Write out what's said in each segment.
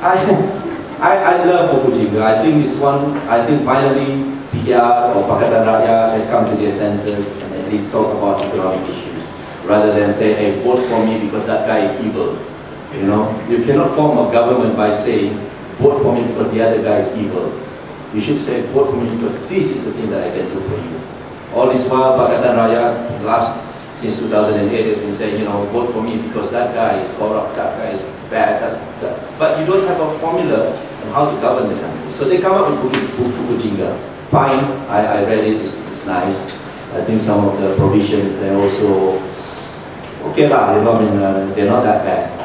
I love Buku Jingga. I think it's one. I think finally PR or Pakatan Rakyat has come to their senses and at least talk about economic issues rather than say, "Hey, vote for me because that guy is evil." You know, you cannot form a government by saying, "Vote for me because the other guy is evil." You should say, "Vote for me because this is the thing that I can do for you." All this while, Pakatan Rakyat since 2008 has been saying, you know, vote for me because that guy is corrupt, that guy is bad, but you don't have a formula on how to govern the country. So they come up with Buku Jingga. Fine, I read it, it's nice. I think some of the provisions, they're also okay lah, you know, I mean, they're not that bad.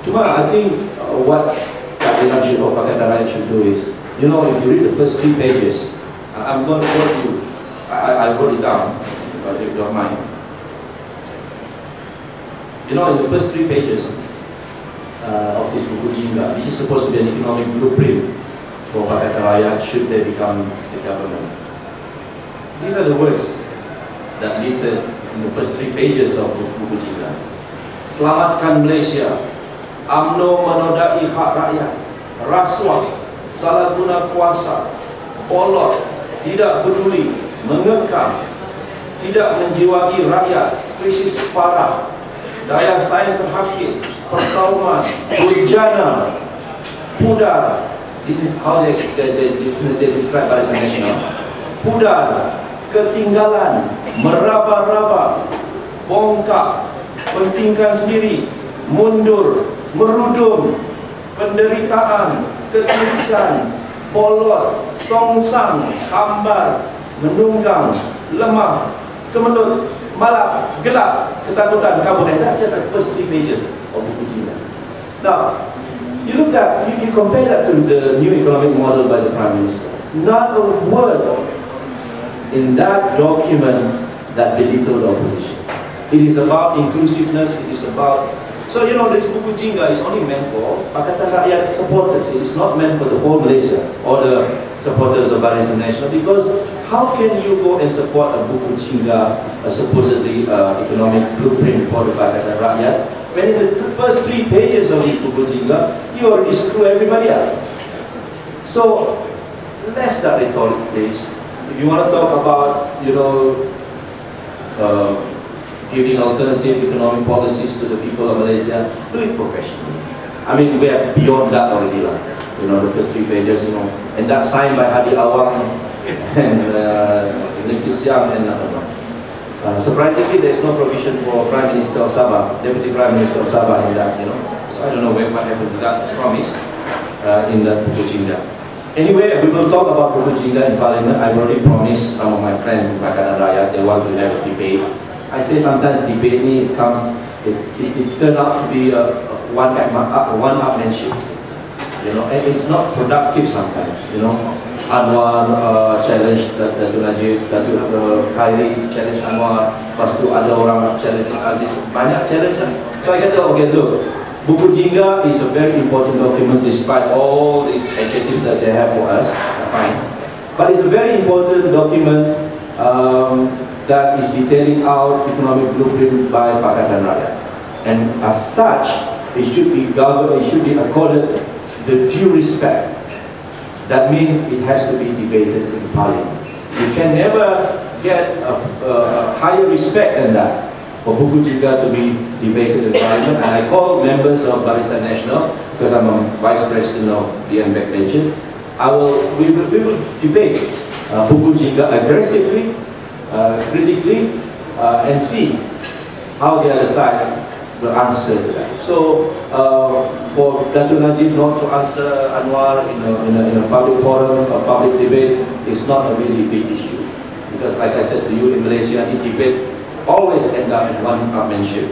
Cuma, I think what Pakatan should or Pakatan Rakyat should do is, you know, if you read the first 3 pages, I'm going to quote you, I wrote it down, if you don't mind. You know, in the first 3 pages of this Buku Jingga, this is supposed to be an economic blueprint for Pakatan Rakyat should they become the government. These are the words that littered in the first 3 pages of Buku Jingga. Selamatkan Malaysia, UMNO menodai hak rakyat, rasuah, salah guna kuasa, polot, tidak peduli, mengekang, tidak menjiwai rakyat, krisis parah, daya saing terhakis, perkauman, bencana, pudar. This is how they describe Barisan Nasional. Pudar, ketinggalan, meraba-raba, bongkak, pentingkan sendiri, mundur, merudum, penderitaan, ketirisan, polot, songsang, hambar, menunggang, lemah, kemelut, malap, gelap, ketakutan, kabur. And that's just the first 3 pages of Buku Jingga. Now, you look at, you compare that to the new economic model by the Prime Minister. Not a word in that document that belittled the opposition. It is about inclusiveness, it is about... So, you know, this Buku Jingga is only meant for Pakatan Rakyat supporters. It is not meant for the whole Malaysia or the supporters of Barisan Nasional, because how can you go and support a Buku Jingga, a supposedly economic blueprint for the Pakatan Rakyat, when in the first 3 pages of the Buku Jingga, you already screw everybody up. So, let's start rhetoric, please. If you want to talk about, you know, giving alternative economic policies to the people of Malaysia, do it professionally. I mean, we are beyond that already, you know, the first 3 pages, you know, and that's signed by Hadi Awang and Nikki Siang and surprisingly, there's no provision for Prime Minister of Sabah, Deputy Prime Minister of Sabah in that, you know. So I don't know what happened to that promise in that Buku Jingga. Anyway, we will talk about Buku Jingga in Parliament. I've already promised some of my friends in Pakatan Rakyat they want to have a debate. I say sometimes debate it turned out to be a one-upmanship, you know, and it's not productive sometimes, you know. Anwar challenge Datuk Najib, Datuk Khairi challenge Anwar, lepas tu ada orang challenge Aziz, banyak challenge kan. So I kata, okay, look, Buku Jingga is a very important document despite all these adjectives that they have for us, fine. But it's a very important document that is detailing out economic blueprint by Pakatan Rakyat. And as such, it should be governed, it should be accorded the due respect. That means it has to be debated in Parliament. You can never get a higher respect than that for Buku Jingga to be debated in Parliament. And I call members of Barisan Nasional, because I'm a Vice President of the backbenches, we will debate Buku Jingga aggressively, critically, and see how the other side will answer to that. So, for Datuk Najib not to answer Anwar in a public forum, a public debate, is not a really big issue. Because like I said to you, in Malaysia, the debate always ends up in one-upmanship.